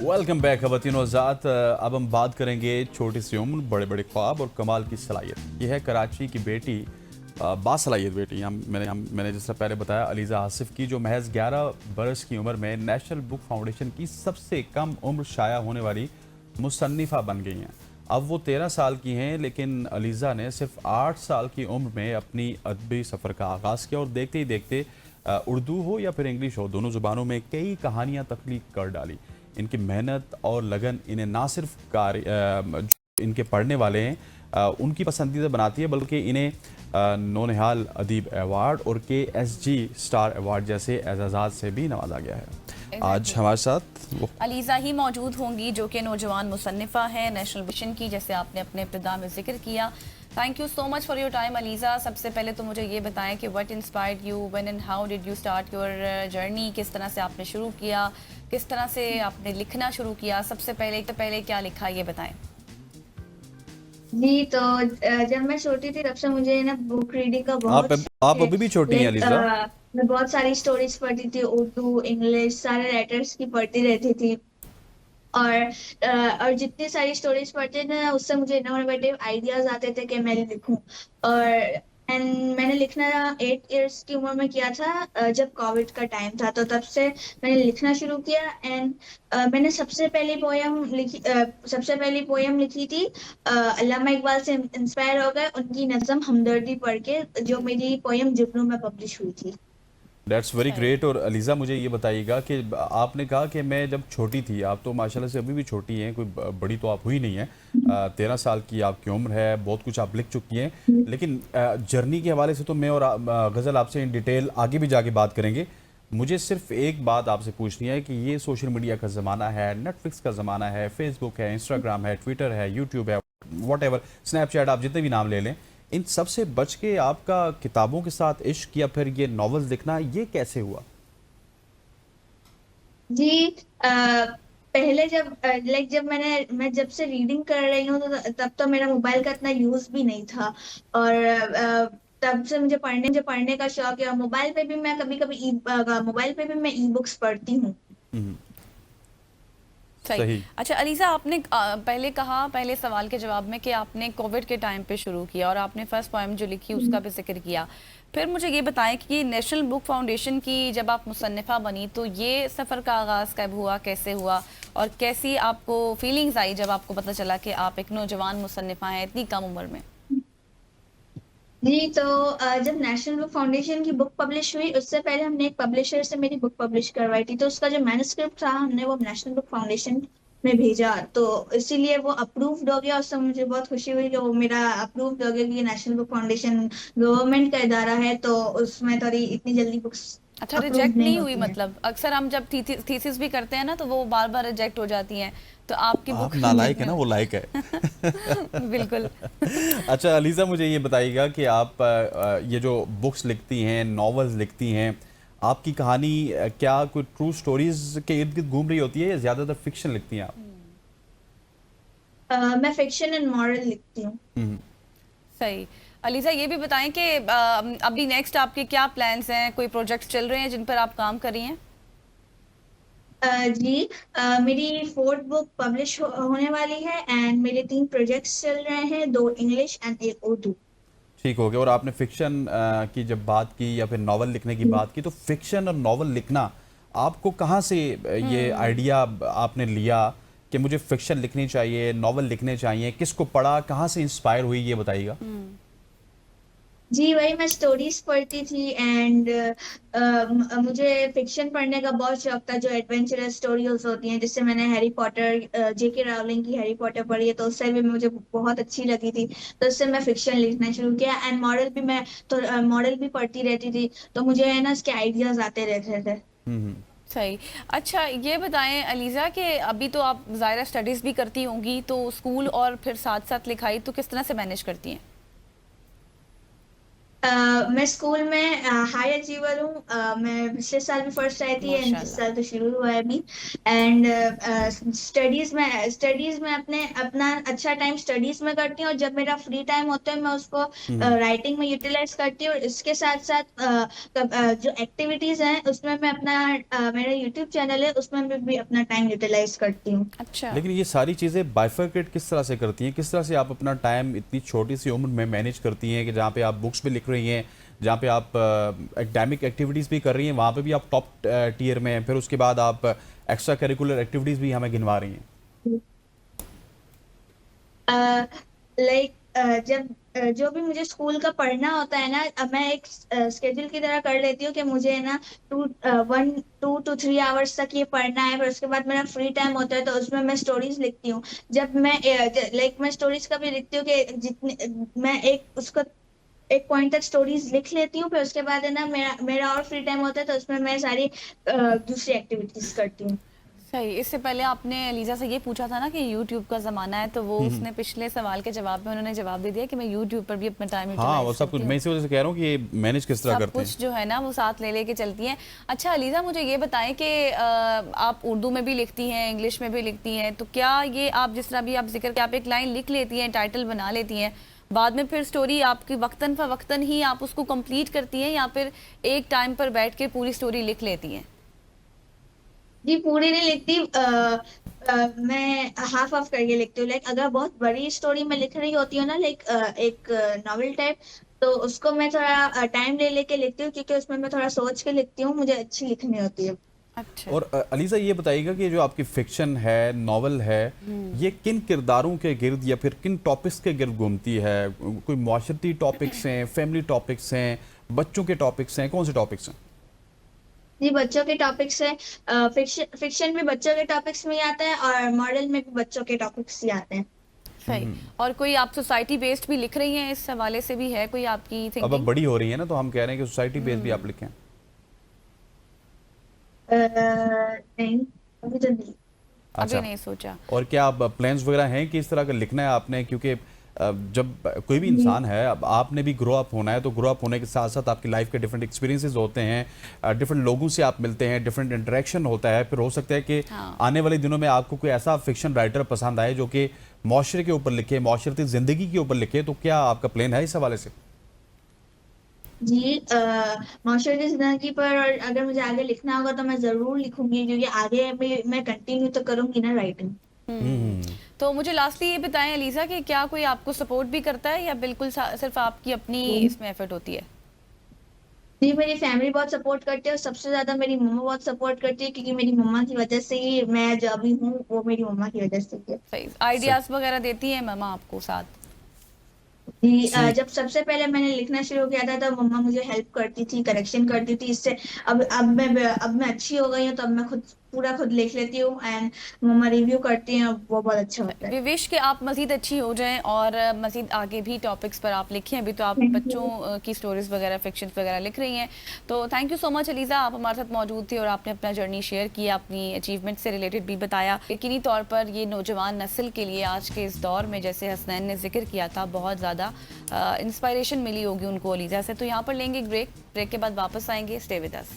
Welcome back खवातीन और ज़ात। अब हम बात करेंगे छोटी सी उम्र, बड़े बड़े ख्वाब और कमाल की सलाहियत। यह है कराची की बेटी, बासलाहियत बेटी। मैंने जैसा पहले बताया, अलीज़ा आसिफ की, जो महज 11 बरस की उम्र में नेशनल बुक फाउंडेशन की सबसे कम उम्र शाया होने वाली मुसन्निफ़ा बन गई हैं। अब वो 13 साल की हैं, लेकिन अलीज़ा ने सिर्फ 8 साल की उम्र में अपनी अदबी सफ़र का आगाज़ किया और देखते ही देखते उर्दू हो या फिर इंग्लिश हो, दोनों ज़ुबानों में कई कहानियाँ तख्लीक कर डाली। इनकी मेहनत और लगन इन्हें ना सिर्फ जो इनके पढ़ने वाले हैं उनकी पसंदीदा बनाती है, बल्कि इन्हें नौनिहाल अदीब अवार्ड और KSG स्टार अवार्ड जैसे एजाज़ात से भी नवाजा गया है। आज हमारे साथ वो अलीज़ा ही मौजूद होंगी, जो कि नौजवान मुसन्निफ़ा है नेशनल विजन की, जैसे आपने अपने इब्तिदा में जिक्र किया। Thank you so much for your time Aliza. सबसे पहले तो मुझे ये बताएं कि what inspired you, when and how did you start your journey. किस तरह से आपने शुरू किया, किस तरह से आपने लिखना शुरू किया? सबसे पहले क्या लिखा, ये बताएं। जी, तो जब मैं छोटी थी तब से मुझे ना बुक रीडिंग का आप बहुत शौक आप है। अभी भी छोटी हैं लाइक अलीज़ा। मैं बहुत सारी स्टोरीज पढ़ती थी, उर्दू, इंग्लिश, सारे राइटर्स की पढ़ती रहती थी। और और जितनी सारी स्टोरीज पढ़ते थे ना, उससे मुझे इनोवेटिव आइडियाज आते थे कि मैं लिखूं। और एंड मैंने लिखना 8 इयर्स की उम्र में किया था, जब कोविड का टाइम था, तो तब से मैंने लिखना शुरू किया। एंड मैंने सबसे पहली पोयम लिखी थी, अल्लामा इकबाल से इंस्पायर हो गए उनकी नज़म हमदर्दी पढ़ के, जो मेरी पोयम जुगनू में पब्लिश हुई थी। दैट्स वेरी सही। ग्रेट। और अलीज़ा, मुझे ये बताइएगा कि आपने कहा कि मैं जब छोटी थी, आप तो माशाल्लाह से अभी भी छोटी हैं, कोई बड़ी तो आप हुई नहीं हैं। 13 साल की आपकी उम्र है, बहुत कुछ आप लिख चुकी हैं। लेकिन जर्नी के हवाले से तो मैं और गज़ल आपसे इन डिटेल आगे भी जाके बात करेंगे। मुझे सिर्फ एक बात आपसे पूछनी है कि ये सोशल मीडिया का ज़माना है, नेटफ्लिक्स का ज़माना है, फेसबुक है, इंस्टाग्राम है, ट्विटर है, यूट्यूब है, वॉट एवर, स्नैपचैट, आप जितने भी नाम ले लें, इन सब से बच के आपका किताबों के साथ इश्क या फिर ये नॉवेल्स लिखना, ये कैसे हुआ? जी, पहले जब मैं जब से रीडिंग कर रही हूँ, तो तब तो मेरा मोबाइल का इतना यूज भी नहीं था। और तब से मुझे पढ़ने का शौक है, और मोबाइल पे भी मैं कभी कभी मोबाइल पे भी मैं ई बुक्स पढ़ती हूँ। हम्म, सही। सही। अच्छा अलीज़ा, आपने पहले कहा, पहले सवाल के जवाब में, कि आपने कोविड के टाइम पे शुरू किया और आपने फर्स्ट पोएम जो लिखी उसका भी जिक्र किया। फिर मुझे ये बताएं कि नेशनल बुक फाउंडेशन की जब आप मुसन्निफ़ा बनी, तो ये सफ़र का आगाज़ कब हुआ, कैसे हुआ, और कैसी आपको फीलिंग्स आई जब आपको पता चला कि आप एक नौजवान मुसन्निफ़ा हैं इतनी कम उम्र में? जी, तो जब नेशनल बुक फाउंडेशन की बुक पब्लिश हुई, उससे पहले हमने एक पब्लिशर से मेरी बुक पब्लिश करवाई थी, तो उसका जो मैन्युस्क्रिप्ट था हमने वो नेशनल बुक फाउंडेशन में भेजा, तो इसीलिए वो अप्रूव्ड हो गया। उससे मुझे बहुत खुशी हुई कि वो मेरा अप्रूव्ड हो गया, कि नेशनल बुक फाउंडेशन गवर्नमेंट का इदारा है, तो उसमें थोड़ी इतनी जल्दी बुक्स अच्छा, अप्रूव रिजेक्ट नहीं नहीं हुई? होती हैं। मतलब अक्सर हम जब थीसिस भी करते हैं ना, तो वो बार बार रिजेक्ट हो जाती हैं, तो आपकी आप बुक नालायक है ना, वो लायक है। बिल्कुल। अच्छा अलीज़ा, मुझे ये बताइएगा कि आप ये जो बुक्स लिखती हैं, नॉवेल्स लिखती हैं, आपकी कहानी क्या कोई ट्रू स्टोरीज के इर्द गिर्द घूम रही होती है या ज़्यादातर फिक्शन लिखती हैं आप? मैं फिक्शन एंड मॉरल लिखती हूँ। हम्म, सही। अलीज़ा, ये भी बताएं कि अभी नेक्स्ट आपके क्या प्लान्स हैं, कोई प्रोजेक्ट्स चल रहे हैं जिन पर आप काम कर रही हैं? जी, मेरी फोर्थ बुक पब्लिश होने वाली है, एंड मेरे 3 प्रोजेक्ट्स चल रहे हैं, 2 इंग्लिश एंड एक उर्दू। ठीक हो गया। और आपने फिक्शन की जब बात की या फिर नॉवल लिखने की बात की, तो फिक्शन और नॉवल लिखना आपको कहाँ से ये आइडिया आपने लिया कि मुझे फिक्शन लिखनी चाहिए, नॉवल लिखने चाहिए? किसको पढ़ा, कहाँ से इंस्पायर हुई, ये बताइएगा। जी, वही मैं स्टोरीज पढ़ती थी, एंड मुझे फिक्शन पढ़ने का बहुत शौक था, जो एडवेंचरस स्टोरीज होती हैं। जिससे मैंने हैरी पॉटर, JK रावलिंग की हैरी पॉटर पढ़ी है, तो उससे भी मुझे बहुत अच्छी लगी थी, तो उससे मैं फिक्शन लिखना शुरू किया। एंड मॉडल भी पढ़ती रहती थी, तो मुझे है ना इसके आइडियाज आते रहते थे। हम्म। सही। अच्छा ये बताएं अलीज़ा कि अभी तो आप ज़ाहिर स्टडीज़ भी करती होंगी, तो स्कूल और फिर साथ साथ लिखाई तो किस तरह से मैनेज करती हैं? मैं स्कूल में हाई अचीवर हूँ। मैं पिछले साल भी फर्स्ट आई थी एंड इस माशाल्लाह। साल तो शुरू हुआ है अभी। एंड स्टडीज में अपने अपना अच्छा टाइम स्टडीज में करती हूँ, और जब मेरा फ्री टाइम होता है मैं उसको राइटिंग में यूटिलाइज करती हूँ। और इसके साथ साथ जो एक्टिविटीज हैं उसमें मैं अपना मेरा यूट्यूब चैनल है उसमें मैं भी अपना टाइम यूटिलाइज करती हूँ। अच्छा। लेकिन ये सारी चीज़ें बाइफरकेट किस तरह से करती हैं, किस तरह से आप अपना टाइम इतनी छोटी सी उम्र में मैनेज करती हैं कि जहाँ पे आप बुक्स भी लिख रही हैं, जहाँ पे आप एकेडमिक एक्टिविटीज़ भी कर रही हैं, वहाँ पे भी आप टॉप टीयर में हैं, फिर उसके बाद आप एक्स्ट्रा करिकुलर एक्टिविटीज़ भी हमें गिनवा रही हैं। लाइक जब जो भी मुझे स्कूल का पढ़ना होता है ना, मैं एक स्केड्यूल की तरह कर लेती हूँ कि मुझे ना 2 to 3 आवर्स तक ये पढ़ना है। फिर उसके बाद मेरा फ्री टाइम होता है तो उसमें मैं स्टोरीज लिखती हूँ। जब मैं मैं स्टोरीज का भी लिखती हूँ कि जितने मैं एक पॉइंट तक स्टोरीज लिख लेती हूँ। फिर उसके बाद है ना मेरा मेरा और फ्री टाइम होता है तो उसमें मैं सारी दूसरी एक्टिविटीज करती हूँ। सही। इससे पहले आपने लीजा से ये पूछा था ना कि यूट्यूब का ज़माना है, तो वो उसने पिछले सवाल के जवाब में उन्होंने जवाब दे दिया कि मैं यूट्यूब पर भी अपना टाइम हाँ, यूटिलाइज वो सब कुछ करती मैं हूँ। इसी वजह से कह रहा हूँ कि ये मैनेज किस तरह सब करते हैं। कुछ जो है ना वो साथ ले लेके चलती हैं। अच्छा अलीज़ा, मुझे ये बताएं कि आप उर्दू में भी लिखती हैं, इंग्लिश में भी लिखती हैं, तो क्या ये आप जिस तरह भी आप जिक्र कि आप एक लाइन लिख लेती हैं, टाइटल बना लेती हैं, बाद में फिर स्टोरी आपकी वक्तन फ़वक्तन ही आप उसको कंप्लीट करती हैं, या फिर एक टाइम पर बैठ के पूरी स्टोरी लिख लेती हैं? जी पूरी नहीं लिखती। मैं हाफ हाफ करके लिखती हूँ। लाइक अगर बहुत बड़ी स्टोरी में लिख रही होती हूँ ना, लाइक एक नॉवेल टाइप, तो उसको मैं थोड़ा टाइम ले लेके लिखती हूँ, क्योंकि उसमें मैं थोड़ा सोच के लिखती हूँ, मुझे अच्छी लिखनी होती है। अच्छा। और अलीज़ा ये बताइएगा कि जो आपकी फिक्शन है, नॉवल है, ये किन किरदारों के गिर्द या फिर किन टॉपिक्स के गिर्द घूमती है? कोई माशरती टॉपिक्स हैं, फैमिली टॉपिक्स हैं, बच्चों के टॉपिक्स हैं, कौन से टॉपिक्स हैं? जी बच्चों के टॉपिक्स है। फिक्शन भी बच्चों के टॉपिक्स में ही आता है और मॉडल में भी बच्चों के टॉपिक्स ही आते हैं। सही। और कोई आप सोसाइटी बेस्ड भी लिख रही हैं, इस हवाले से भी है कोई आपकी अब थिंकिंग? बड़ी हो रही है ना, तो हम कह रहे हैं कि सोसाइटी बेस्ड भी आप लिखें। नहीं, अभी तो नहीं। अभी अच्छा। नहीं सोचा। और क्या आप प्लान्स वगैरह हैं कि इस तरह का लिखना है आपने? क्योंकि जब कोई भी इंसान है, अब आपने भी ग्रो अप होना है, तो ग्रो अप होने के साथ साथ आपकी लाइफ के डिफरेंट एक्सपीरियंसेस होते हैं, डिफरेंट लोगों से आप मिलते हैं, डिफरेंट इंटरेक्शन होता है। फिर हो सकता है कि हाँ। आने वाले दिनों में आपको कोई ऐसा फिक्शन राइटर पसंद आए जो कि माशरे के ऊपर लिखे, माशरती ज़िंदगी के ऊपर लिखे, तो क्या आपका प्लान है इस हवाले से? जी मास्टर जिंदगी पर और अगर मुझे आगे लिखना होगा तो मैं जरूर लिखूंगी, क्योंकि आगे भी मैं कंटिन्यू तो करूंगी ना राइटिंग। हम्म। तो मुझे लास्टली ये बताएं अलीजा कि क्या कोई आपको सपोर्ट भी करता है, या बिल्कुल सिर्फ आपकी अपनी इसमें एफर्ट होती है? जी मेरी फैमिली बहुत सपोर्ट करती है, और सबसे ज्यादा मेरी मम्मा बहुत सपोर्ट करती है, क्योंकि मेरी मम्मा की वजह से ही मैं जो अभी हूँ वो मेरी मम्मा की वजह से ही है। सही। सही। आइडियाज वगैरह देती है मम्मा आपको साथ? जी जी। जब सबसे पहले मैंने लिखना शुरू किया था तब मम्मा मुझे हेल्प करती थी, करेक्शन करती थी। इससे अब मैं अच्छी हो गई हूँ, तो अब मैं खुद पूरा खुद लिख लेती हूँ एंड मम्मा रिव्यू करती हैं, वो बहुत अच्छा होता है। वी विश कि आप मज़ीद अच्छी हो जाएं और मज़ीद आगे भी टॉपिक्स पर आप लिखें। अभी तो आप थैंक बच्चों यू। की स्टोरीज वगैरह, फिक्शन वगैरह लिख रही हैं। तो thank you so much Aliza, आप हमारे साथ मौजूद थी और आपने अपना जर्नी शेयर किया, अपनी अचीवमेंट से रिलेटेड भी बताया। यकीनी तौर पर ये नौजवान नस्ल के लिए आज के इस दौर में, जैसे हसनैन ने जिक्र किया था, बहुत ज़्यादा इंस्पायरेशन मिली होगी उनको अलीज़ा से। तो यहाँ पर लेंगे एक ब्रेक के बाद वापस आएंगे। Stay with us.